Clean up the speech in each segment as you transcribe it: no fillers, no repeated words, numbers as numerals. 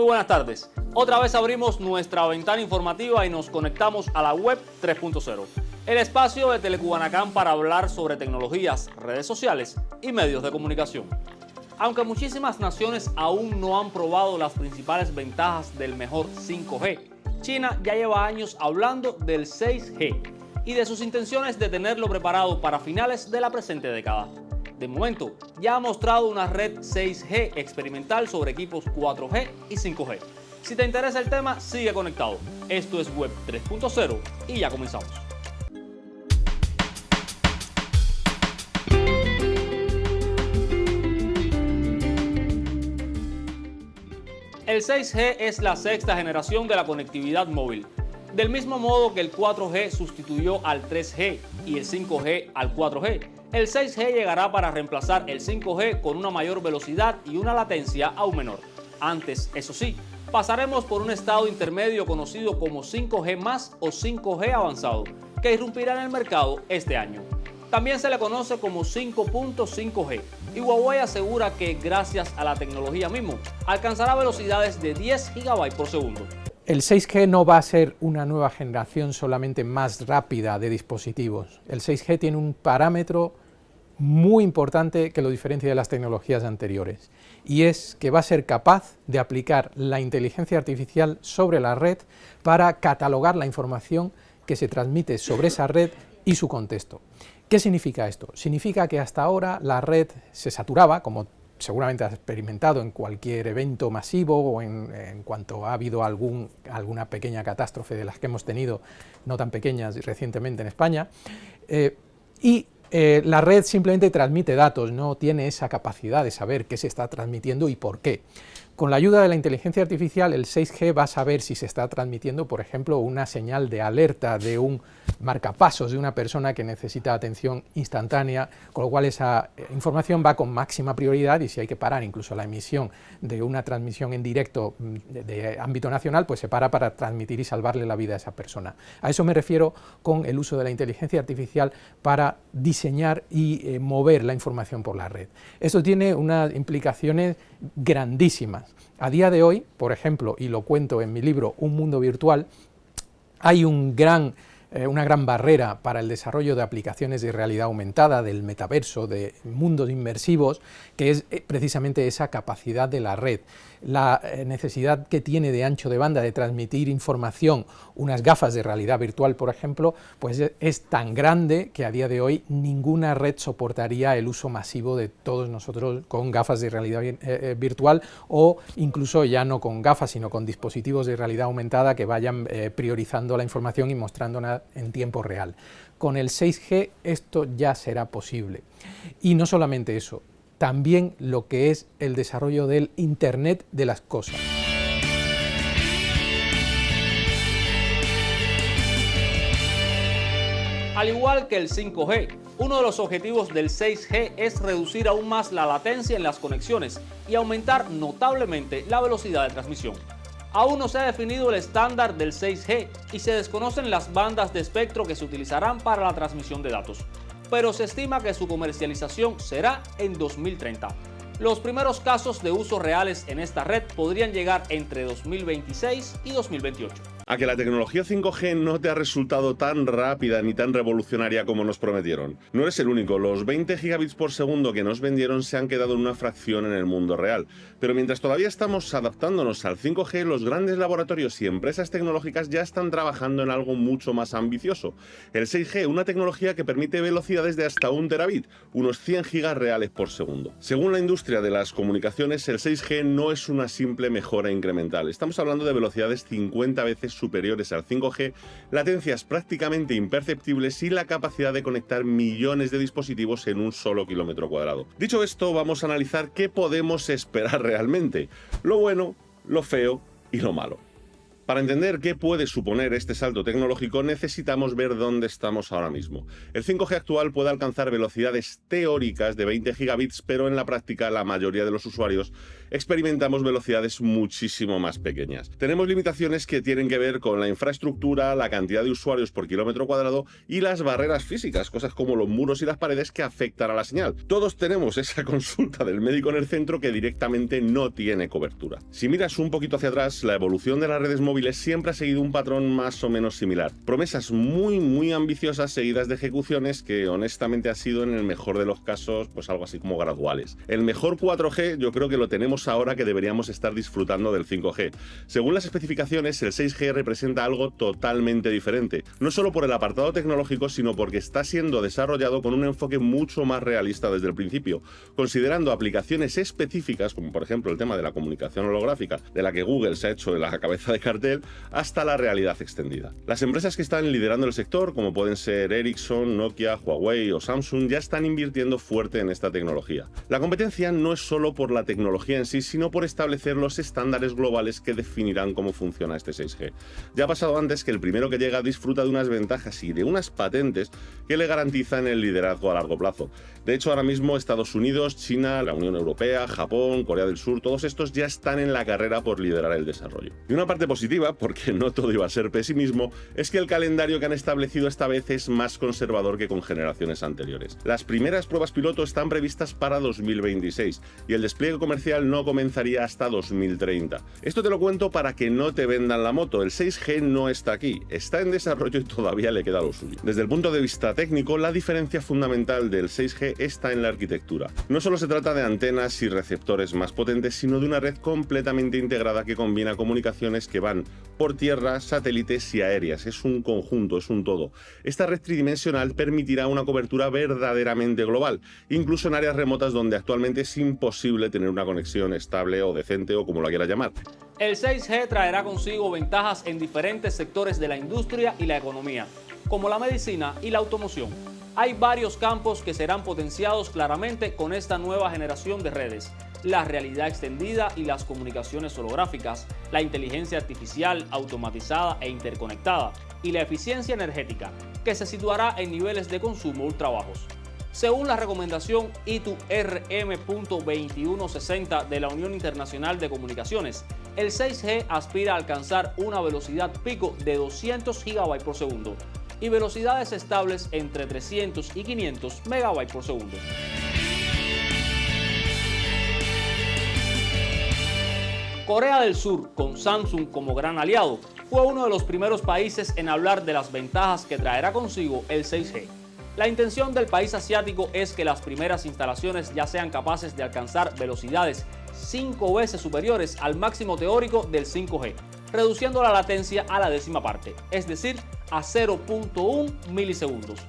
buenas tardes. Otra vez abrimos nuestra ventana informativa y nos conectamos a la web 3.0, el espacio de Telecubanacán para hablar sobre tecnologías, redes sociales y medios de comunicación. Aunque muchísimas naciones aún no han probado las principales ventajas del mejor 5G, China ya lleva años hablando del 6G y de sus intenciones de tenerlo preparado para finales de la presente década. De momento, ya ha mostrado una red 6G experimental sobre equipos 4G y 5G. Si te interesa el tema, sigue conectado. Esto es Web 3.0 y ya comenzamos. El 6G es la sexta generación de la conectividad móvil. Del mismo modo que el 4G sustituyó al 3G y el 5G al 4G, el 6G llegará para reemplazar el 5G con una mayor velocidad y una latencia aún menor. Antes, eso sí, pasaremos por un estado intermedio conocido como 5G más o 5G avanzado, que irrumpirá en el mercado este año. También se le conoce como 5.5G y Huawei asegura que gracias a la tecnología mismo alcanzará velocidades de 10 GB por segundo. El 6G no va a ser una nueva generación solamente más rápida de dispositivos. El 6G tiene un parámetro muy importante que lo diferencia de las tecnologías anteriores, y es que va a ser capaz de aplicar la inteligencia artificial sobre la red para catalogar la información que se transmite sobre esa red y su contexto. ¿Qué significa esto? Significa que hasta ahora la red se saturaba, como seguramente has experimentado en cualquier evento masivo o en cuanto ha habido alguna pequeña catástrofe de las que hemos tenido, no tan pequeñas recientemente en España, la red simplemente transmite datos, no tiene esa capacidad de saber qué se está transmitiendo y por qué. Con la ayuda de la inteligencia artificial, el 6G va a saber si se está transmitiendo, por ejemplo, una señal de alerta de un marcapasos de una persona que necesita atención instantánea, con lo cual esa información va con máxima prioridad y si hay que parar incluso la emisión de una transmisión en directo de ámbito nacional, pues se para transmitir y salvarle la vida a esa persona. A eso me refiero con el uso de la inteligencia artificial para diseñar y mover la información por la red. Esto tiene unas implicaciones grandísimas. A día de hoy, por ejemplo, y lo cuento en mi libro Un mundo virtual, hay una gran barrera para el desarrollo de aplicaciones de realidad aumentada, del metaverso, de mundos inmersivos, que es precisamente esa capacidad de la red. La necesidad que tiene de ancho de banda de transmitir información, unas gafas de realidad virtual, por ejemplo, pues es tan grande que a día de hoy ninguna red soportaría el uso masivo de todos nosotros con gafas de realidad virtual o incluso ya no con gafas, sino con dispositivos de realidad aumentada que vayan priorizando la información y mostrándola en tiempo real. Con el 6G esto ya será posible. Y no solamente eso, también lo que es el desarrollo del Internet de las cosas. Al igual que el 5G, uno de los objetivos del 6G es reducir aún más la latencia en las conexiones y aumentar notablemente la velocidad de transmisión. Aún no se ha definido el estándar del 6G y se desconocen las bandas de espectro que se utilizarán para la transmisión de datos, pero se estima que su comercialización será en 2030. Los primeros casos de uso reales en esta red podrían llegar entre 2026 y 2028. A que la tecnología 5G no te ha resultado tan rápida ni tan revolucionaria como nos prometieron. No eres el único, los 20 gigabits por segundo que nos vendieron se han quedado en una fracción en el mundo real. Pero mientras todavía estamos adaptándonos al 5G, los grandes laboratorios y empresas tecnológicas ya están trabajando en algo mucho más ambicioso. El 6G, una tecnología que permite velocidades de hasta 1 terabit, unos 100 gigas reales por segundo. Según la industria de las comunicaciones, el 6G no es una simple mejora incremental. Estamos hablando de velocidades 50 veces superiores al 5G, latencias prácticamente imperceptibles y la capacidad de conectar millones de dispositivos en un solo kilómetro cuadrado. Dicho esto, vamos a analizar qué podemos esperar realmente, lo bueno, lo feo y lo malo. Para entender qué puede suponer este salto tecnológico necesitamos ver dónde estamos ahora mismo. El 5G actual puede alcanzar velocidades teóricas de 20 gigabits, pero en la práctica la mayoría de los usuarios experimentamos velocidades muchísimo más pequeñas. Tenemos limitaciones que tienen que ver con la infraestructura, la cantidad de usuarios por kilómetro cuadrado y las barreras físicas, cosas como los muros y las paredes que afectan a la señal. Todos tenemos esa consulta del médico en el centro que directamente no tiene cobertura. Si miras un poquito hacia atrás, la evolución de las redes móviles siempre ha seguido un patrón más o menos similar. Promesas muy ambiciosas seguidas de ejecuciones que honestamente ha sido en el mejor de los casos pues algo así como graduales. El mejor 4G yo creo que lo tenemos ahora que deberíamos estar disfrutando del 5G. Según las especificaciones, el 6G representa algo totalmente diferente, no solo por el apartado tecnológico, sino porque está siendo desarrollado con un enfoque mucho más realista desde el principio, considerando aplicaciones específicas, como por ejemplo el tema de la comunicación holográfica, de la que Google se ha hecho en la cabeza de cartel, hasta la realidad extendida. Las empresas que están liderando el sector, como pueden ser Ericsson, Nokia, Huawei o Samsung, ya están invirtiendo fuerte en esta tecnología. La competencia no es solo por la tecnología en sí, sino por establecer los estándares globales que definirán cómo funciona este 6G. Ya ha pasado antes que el primero que llega disfruta de unas ventajas y de unas patentes que le garantizan el liderazgo a largo plazo. De hecho, ahora mismo Estados Unidos, China, la Unión Europea, Japón, Corea del Sur, todos estos ya están en la carrera por liderar el desarrollo. Y una parte positiva, porque no todo iba a ser pesimismo, es que el calendario que han establecido esta vez es más conservador que con generaciones anteriores. Las primeras pruebas piloto están previstas para 2026 y el despliegue comercial no comenzaría hasta 2030. Esto te lo cuento para que no te vendan la moto. El 6G no está aquí, está en desarrollo y todavía le queda lo suyo. Desde el punto de vista técnico, la diferencia fundamental del 6G está en la arquitectura. No solo se trata de antenas y receptores más potentes, sino de una red completamente integrada que combina comunicaciones que van por tierra, satélites y aéreas. Es un conjunto, es un todo. Esta red tridimensional permitirá una cobertura verdaderamente global, incluso en áreas remotas donde actualmente es imposible tener una conexión estable o decente o como la quieras llamar. El 6G traerá consigo ventajas en diferentes sectores de la industria y la economía, como la medicina y la automoción. Hay varios campos que serán potenciados claramente con esta nueva generación de redes: la realidad extendida y las comunicaciones holográficas, la inteligencia artificial automatizada e interconectada y la eficiencia energética, que se situará en niveles de consumo ultra bajos. Según la recomendación ITU RM.2160 de la Unión Internacional de Comunicaciones, el 6G aspira a alcanzar una velocidad pico de 200 GB por segundo y velocidades estables entre 300 y 500 MB por segundo. Corea del Sur, con Samsung como gran aliado, fue uno de los primeros países en hablar de las ventajas que traerá consigo el 6G. La intención del país asiático es que las primeras instalaciones ya sean capaces de alcanzar velocidades 5 veces superiores al máximo teórico del 5G, reduciendo la latencia a la décima parte, es decir, a 0.1 milisegundos.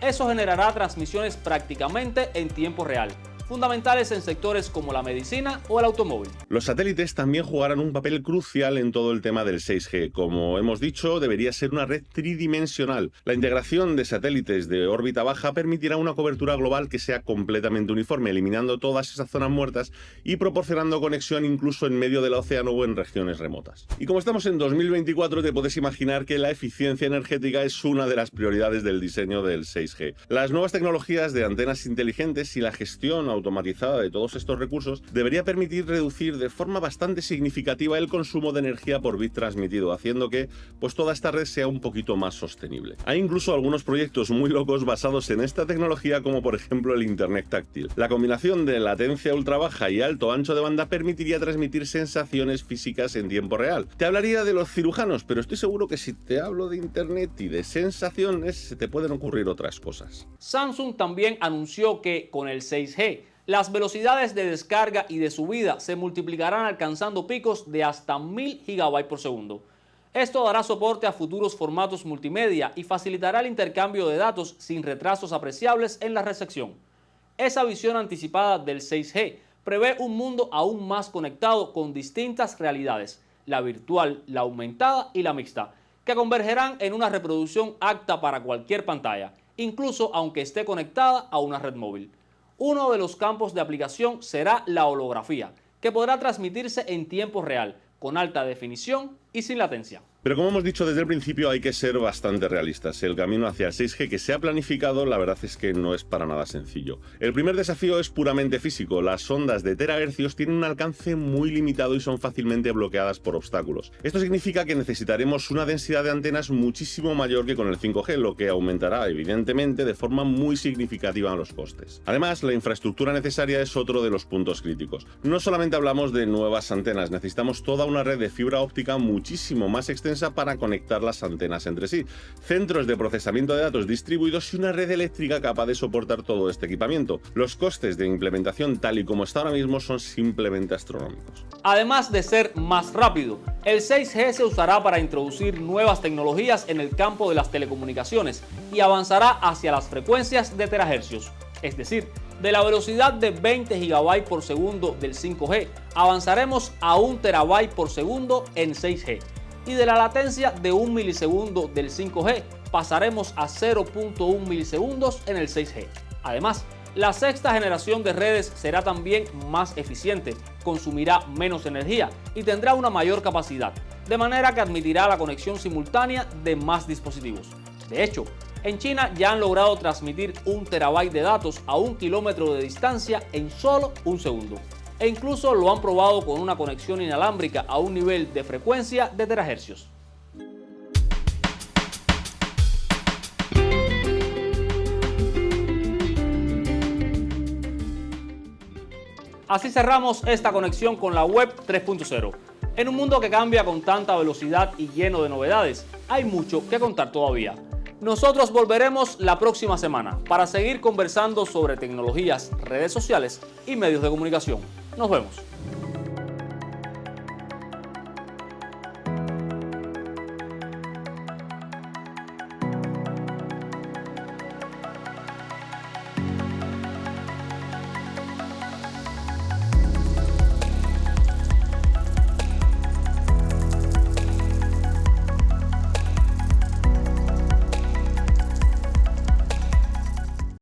Eso generará transmisiones prácticamente en tiempo real, fundamentales en sectores como la medicina o el automóvil. Los satélites también jugarán un papel crucial en todo el tema del 6G. Como hemos dicho, debería ser una red tridimensional. La integración de satélites de órbita baja permitirá una cobertura global que sea completamente uniforme, eliminando todas esas zonas muertas y proporcionando conexión incluso en medio del océano o en regiones remotas. Y como estamos en 2024, te puedes imaginar que la eficiencia energética es una de las prioridades del diseño del 6G. Las nuevas tecnologías de antenas inteligentes y la gestión automatizada de todos estos recursos debería permitir reducir de forma bastante significativa el consumo de energía por bit transmitido, haciendo que pues toda esta red sea un poquito más sostenible. Hay incluso algunos proyectos muy locos basados en esta tecnología, como por ejemplo el Internet táctil. La combinación de latencia ultra baja y alto ancho de banda permitiría transmitir sensaciones físicas en tiempo real. Te hablaría de los cirujanos, pero estoy seguro que si te hablo de Internet y de sensaciones, se te pueden ocurrir otras cosas. Samsung también anunció que con el 6G, las velocidades de descarga y de subida se multiplicarán alcanzando picos de hasta 1000 GB por segundo. Esto dará soporte a futuros formatos multimedia y facilitará el intercambio de datos sin retrasos apreciables en la recepción. Esa visión anticipada del 6G prevé un mundo aún más conectado con distintas realidades: la virtual, la aumentada y la mixta, que convergerán en una reproducción apta para cualquier pantalla, incluso aunque esté conectada a una red móvil. Uno de los campos de aplicación será la holografía, que podrá transmitirse en tiempo real, con alta definición y sin latencia. Pero como hemos dicho desde el principio, hay que ser bastante realistas. El camino hacia el 6G que se ha planificado, la verdad es que no es para nada sencillo. El primer desafío es puramente físico. Las ondas de terahercios tienen un alcance muy limitado y son fácilmente bloqueadas por obstáculos. Esto significa que necesitaremos una densidad de antenas muchísimo mayor que con el 5G, lo que aumentará evidentemente de forma muy significativa los costes. Además, la infraestructura necesaria es otro de los puntos críticos. No solamente hablamos de nuevas antenas, necesitamos toda una red de fibra óptica muchísimo más extensa para conectar las antenas entre sí, centros de procesamiento de datos distribuidos y una red eléctrica capaz de soportar todo este equipamiento. Los costes de implementación tal y como está ahora mismo son simplemente astronómicos. Además de ser más rápido, el 6G se usará para introducir nuevas tecnologías en el campo de las telecomunicaciones y avanzará hacia las frecuencias de terahercios, es decir, de la velocidad de 20 GB por segundo del 5G, avanzaremos a 1 TB por segundo en 6G. Y de la latencia de 1 milisegundo del 5G pasaremos a 0.1 milisegundos en el 6G. Además, la sexta generación de redes será también más eficiente, consumirá menos energía y tendrá una mayor capacidad, de manera que admitirá la conexión simultánea de más dispositivos. De hecho, en China ya han logrado transmitir 1 terabyte de datos a 1 kilómetro de distancia en solo un segundo. E incluso lo han probado con una conexión inalámbrica a un nivel de frecuencia de terahercios. Así cerramos esta conexión con la web 3.0. En un mundo que cambia con tanta velocidad y lleno de novedades, hay mucho que contar todavía. Nosotros volveremos la próxima semana para seguir conversando sobre tecnologías, redes sociales y medios de comunicación. Nos vemos.